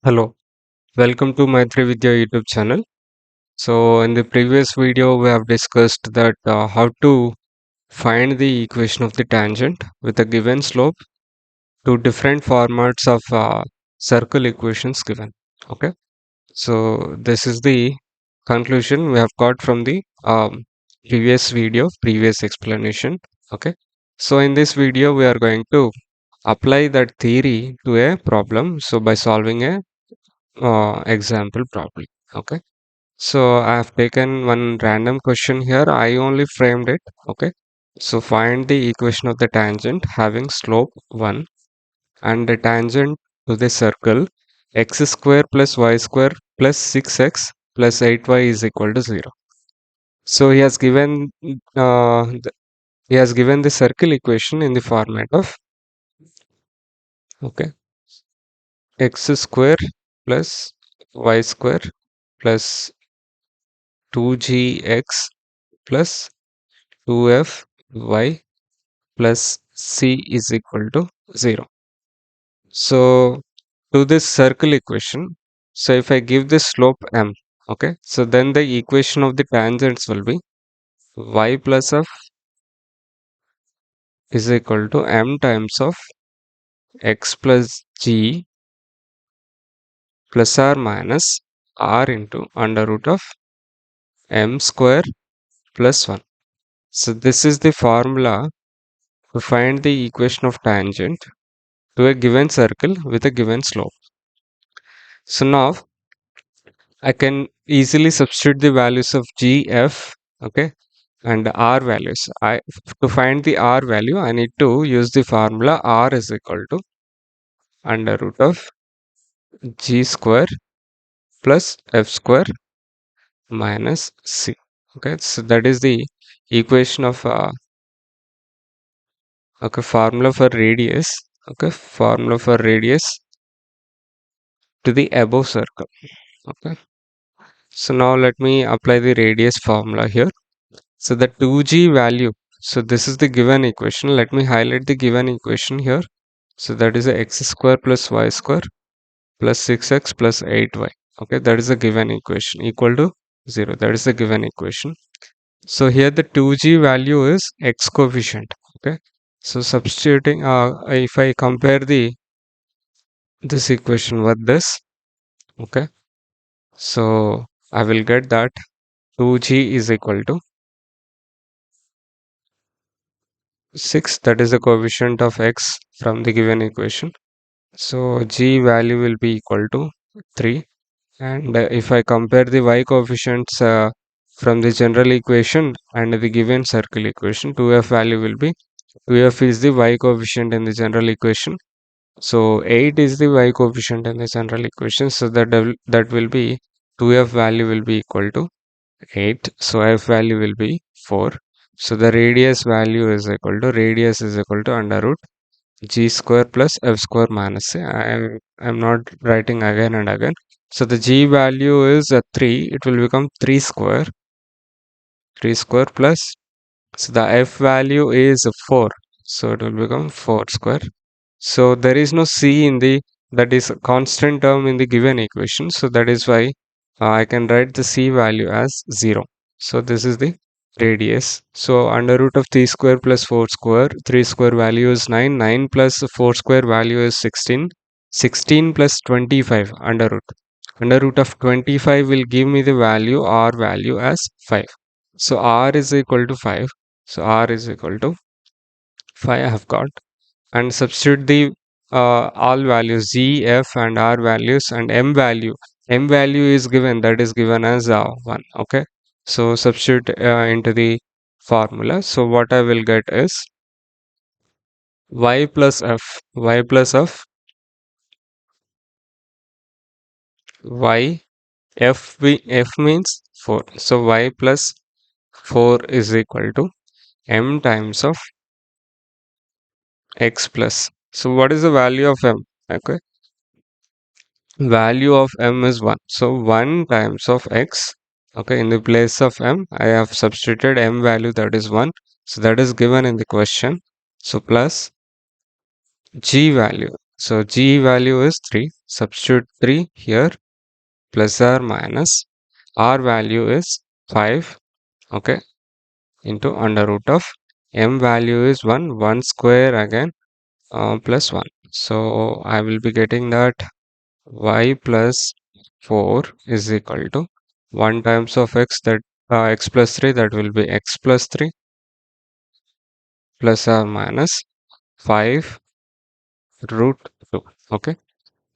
Hello, welcome to my Vidya YouTube channel. So in the previous video, we have discussed that how to find the equation of the tangent with a given slope to different formats of circle equations given. Okay, so this is the conclusion we have got from the previous video, previous explanation. Okay, so in this video, we are going to apply that theory to a problem. So by solving a example problem. Okay. So I have taken one random question here. I only framed it. Okay. So find the equation of the tangent having slope 1 and the tangent to the circle x square plus y square plus 6x plus 8y is equal to 0. So he has given the circle equation in the format of okay x square plus y square plus 2gx plus 2fy plus c is equal to 0. So to this circle equation, so if I give this slope m, okay, so then the equation of the tangents will be y plus f is equal to m times of x plus g plus or minus r into under root of m square plus 1. So this is the formula to find the equation of tangent to a given circle with a given slope. So now I can easily substitute the values of g, f, okay, and r values. To find the r value, I need to use the formula r is equal to under root of g square plus f square minus c. Okay, so that is the equation of formula for radius. Okay, formula for radius to the above circle. Okay, so now let me apply the radius formula here. So the 2g value, so this is the given equation. Let me highlight the given equation here. So that is a x square plus y square plus 6x plus 8y. Okay, that is the given equation equal to 0. That is the given equation. So here the 2g value is x coefficient. Okay, so substituting, if I compare this equation with this, okay, so I will get that 2g is equal to 6, that is the coefficient of x from the given equation. So g value will be equal to 3. And if I compare the y coefficients from the general equation and the given circle equation, 2f value will be 2f is the y coefficient in the general equation. So 8 is the y coefficient in the general equation. So that will be 2f value will be equal to 8. So f value will be 4. So the radius value is equal to under root g square plus f square minus c. I'm not writing again and again. So the g value is 3. It will become 3 square plus. So the f value is 4. So it will become 4 square. So there is no c in the that is a constant term in the given equation. So that is why I can write the c value as 0. So this is the radius. So under root of 3 square plus 4 square, 3 square value is 9, 9 plus 4 square value is 16, 16 plus 25 under root. Under root of 25 will give me the value r value as 5. So r is equal to 5. So r is equal to 5 I have got, and substitute the all values g, f and r values, and m value. M value is given, that is given as 1. Okay, so substitute into the formula. So what I will get is y plus f, y plus f, y f means 4. So y plus 4 is equal to m times of x plus. So what is the value of m? Okay, value of m is 1. So 1 times of x. Okay, in the place of m, I have substituted m value, that is 1. So that is given in the question. So plus g value. So G value is 3. Substitute 3 here, plus or minus. R value is 5. Okay. Into under root of M value is 1. 1 square again, plus 1. So I will be getting that y plus 4 is equal to 1 times of x, that x plus 3, that will be x plus 3, plus or minus 5 root 2. Okay.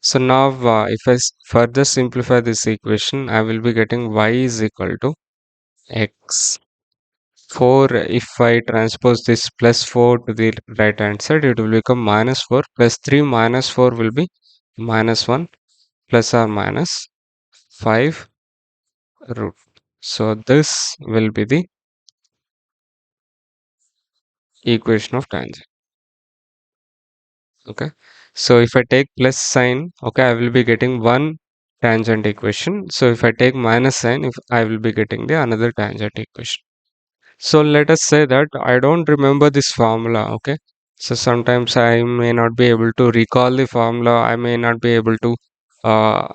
So now if I further simplify this equation, I will be getting y is equal to x 4. If I transpose this plus 4 to the right hand side, it will become minus 4, plus 3 minus 4 will be minus 1, plus or minus 5 root. So this will be the equation of tangent. Okay. So if I take plus sign, okay, I will be getting one tangent equation. So if I take minus sign, if I will be getting the another tangent equation. So let us say that I don't remember this formula. Okay. So sometimes I may not be able to recall the formula. I may not be able to uh,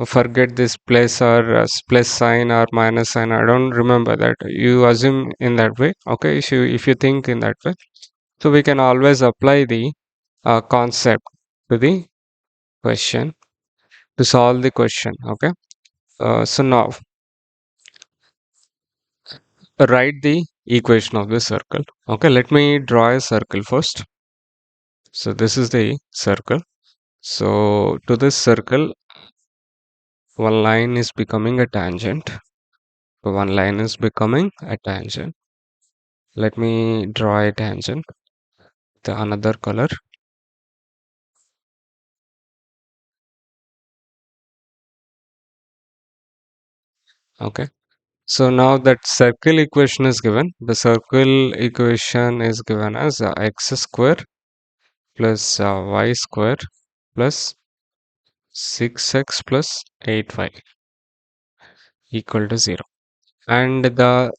forget this plus or plus sign or minus sign. I don't remember that. You assume in that way. Okay. If you think in that way, so we can always apply the concept to the question to solve the question. Okay. So now write the equation of the circle. Okay, let me draw a circle first. So this is the circle. So to this circle, one line is becoming a tangent. So one line is becoming a tangent. Let me draw a tangent, the another color. Okay. So now that circle equation is given, the circle equation is given as x square plus y square plus 6x plus 8y equal to 0. And the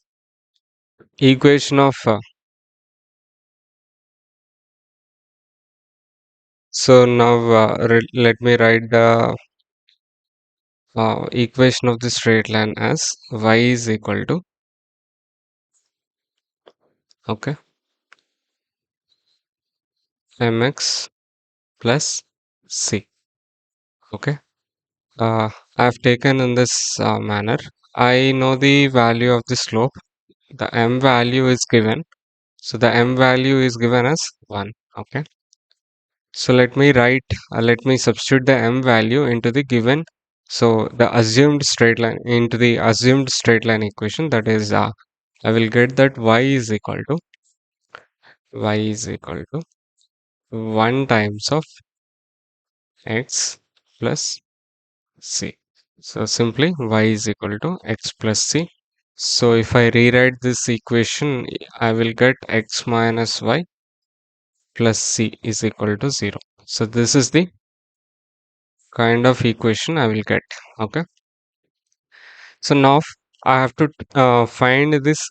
equation of so now let me write the equation of the straight line as y is equal to, okay, mx plus c. Okay. I have taken in this manner. I know the value of the slope. The m value is given. So the m value is given as 1. Okay. So let me substitute the m value into the given. So the assumed straight line into the assumed straight line equation, that is, I will get that y is equal to 1 times of x plus c. So simply y is equal to x plus c. So if I rewrite this equation, I will get x minus y plus c is equal to 0. So this is the kind of equation I will get. Okay. So now I have to find this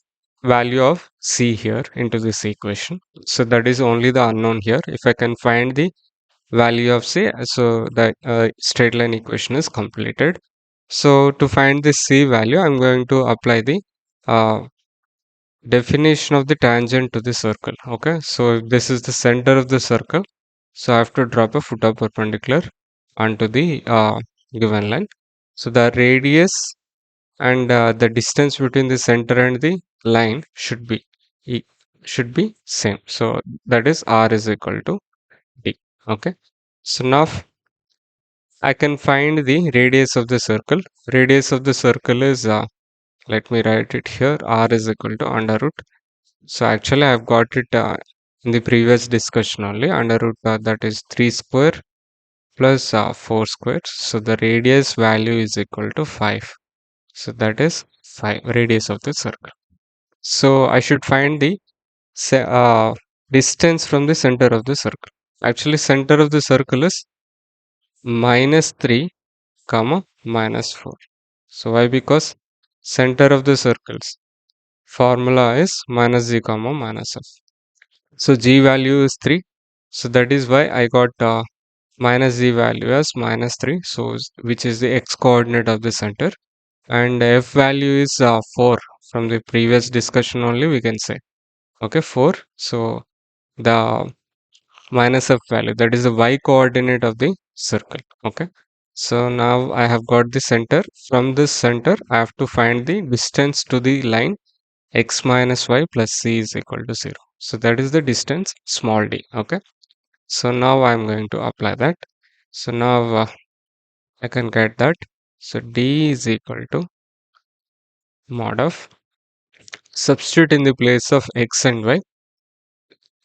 value of c here into this equation. So that is only the unknown here. If I can find the value of c, so the straight line equation is completed. So to find the c value, I'm going to apply the uh, definition of the tangent to the circle. Okay, so if this is the center of the circle, so I have to drop a foot of perpendicular onto the given line. So the radius and the distance between the center and the line e- should be same. So that is r is equal to d. Okay, so now I can find the radius of the circle. Radius of the circle is let me write it here, r is equal to under root. So actually I've got it in the previous discussion only, under root that is 3 square plus 4 square. So the radius value is equal to 5. So that is 5 radius of the circle. So I should find the distance from the center of the circle. Actually center of the circle is minus 3 comma minus 4. So why? Because center of the circles formula is minus g comma minus f. So g value is 3. So that is why I got minus z value as minus 3, so which is the x coordinate of the center, and f value is 4 from the previous discussion only we can say. Okay, 4. So the minus f value, that is the y coordinate of the circle. Okay, so now I have got the center. From this center I have to find the distance to the line x minus y plus c is equal to 0. So that is the distance small d. Okay, so now I'm going to apply that. So now I can get that. So d is equal to mod of, substitute in the place of x and y,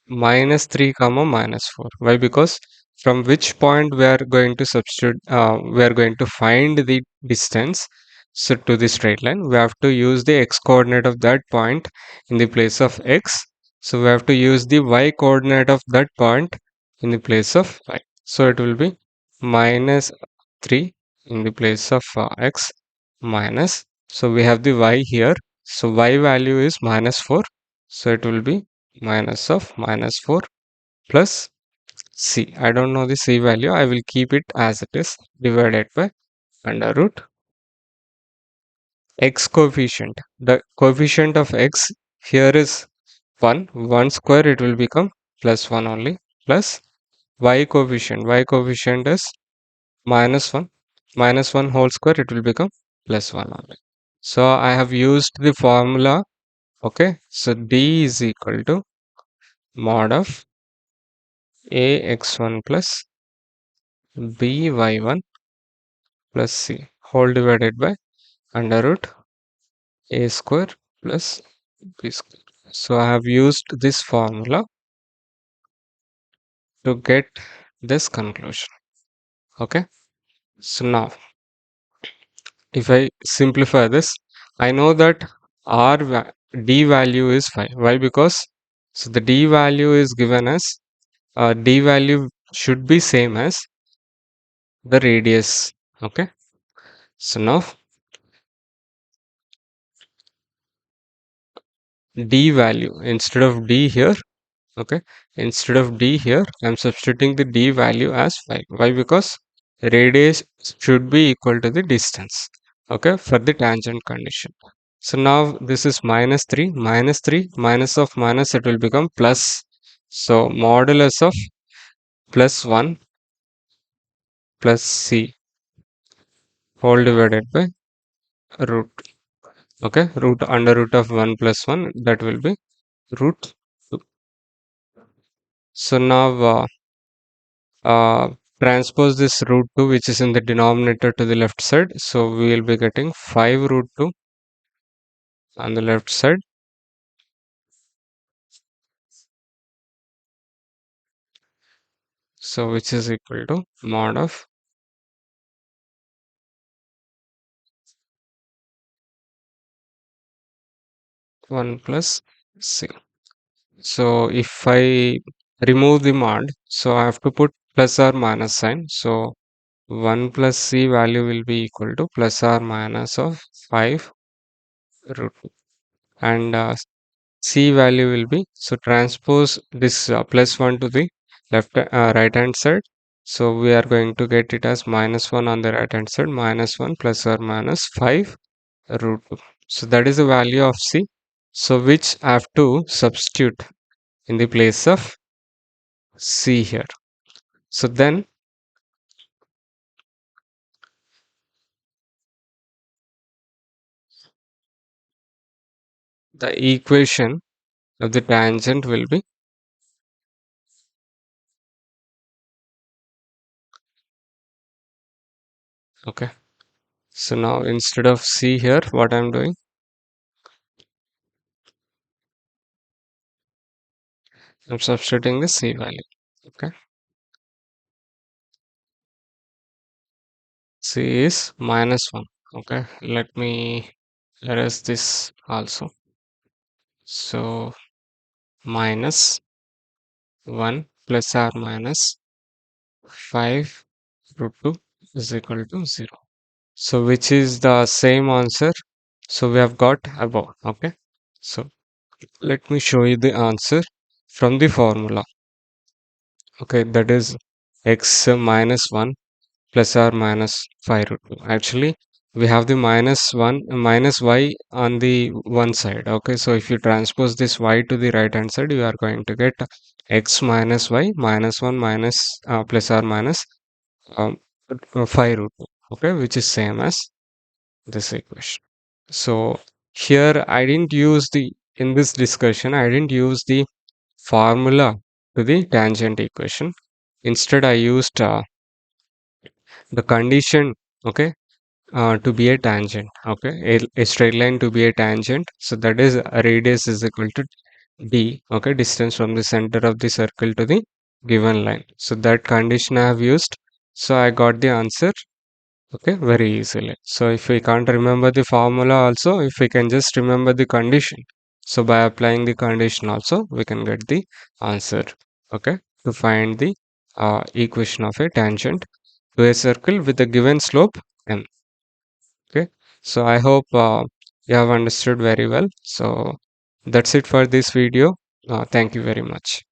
minus 3 comma minus 4. Why? Because from which point we are going to substitute, we are going to find the distance, so to the straight line we have to use the x coordinate of that point in the place of x, so we have to use the y coordinate of that point in the place of y. So it will be minus 3 in the place of x minus, so we have the y here, so y value is minus 4, so it will be minus of minus 4 plus c. I don't know the c value. I will keep it as it is, divided by under root x coefficient. The coefficient of x here is 1. 1 square it will become plus 1 only, plus y coefficient. Y coefficient is minus 1. Minus 1 whole square it will become plus 1 only. So I have used the formula. Okay. So d is equal to mod of ax1 plus by1 plus c whole divided by under root a square plus b square. So I have used this formula to get this conclusion. Okay. So now if I simplify this, I know that d value is 5. Why? Because so the d value is given as d value should be same as the radius. Okay. So now d value, instead of d here, okay, instead of d here I'm substituting the d value as 5. Why? Because radius should be equal to the distance, okay, for the tangent condition. So now this is minus 3, minus 3, minus of minus, it will become plus, so modulus of plus 1 plus c whole divided by root. Okay, root under root of 1 plus 1, that will be root 2. So now transpose this root 2 which is in the denominator to the left side, so we will be getting 5 root 2 on the left side, so which is equal to mod of 1 plus c. So if I remove the mod, so I have to put plus or minus sign, so 1 plus c value will be equal to plus or minus of 5 root 2, and c value will be, so transpose this plus 1 to the right hand side, so we are going to get it as minus 1 on the right hand side, minus 1 plus or minus 5 root 2. So that is the value of c, so which I have to substitute in the place of c here. So then the equation of the tangent will be, okay, so now instead of c here, what I'm doing, I'm substituting the c value. Okay, c is minus 1. Okay, let me erase this also. So minus 1 plus or minus 5 root 2 is equal to 0. So which is the same answer, so we have got above. Okay, so let me show you the answer from the formula. Okay, that is x minus 1 plus or minus 5 root 2. Actually, we have the minus 1 minus y on the one side. Okay, so if you transpose this y to the right hand side, you are going to get x minus y minus 1 minus plus or minus um, 5 root 2. Okay, which is same as this equation. So here I didn't use the in this discussion I didn't use the formula to the tangent equation. Instead, I used the condition, okay, to be a tangent, okay, a straight line to be a tangent. So that is radius is equal to d, okay, distance from the center of the circle to the given line. So that condition I have used. So I got the answer, okay, very easily. So if we can't remember the formula also, if we can just remember the condition, so by applying the condition also, we can get the answer, okay, to find the equation of a tangent to a circle with a given slope m. Okay, so I hope you have understood very well. So that's it for this video. Thank you very much.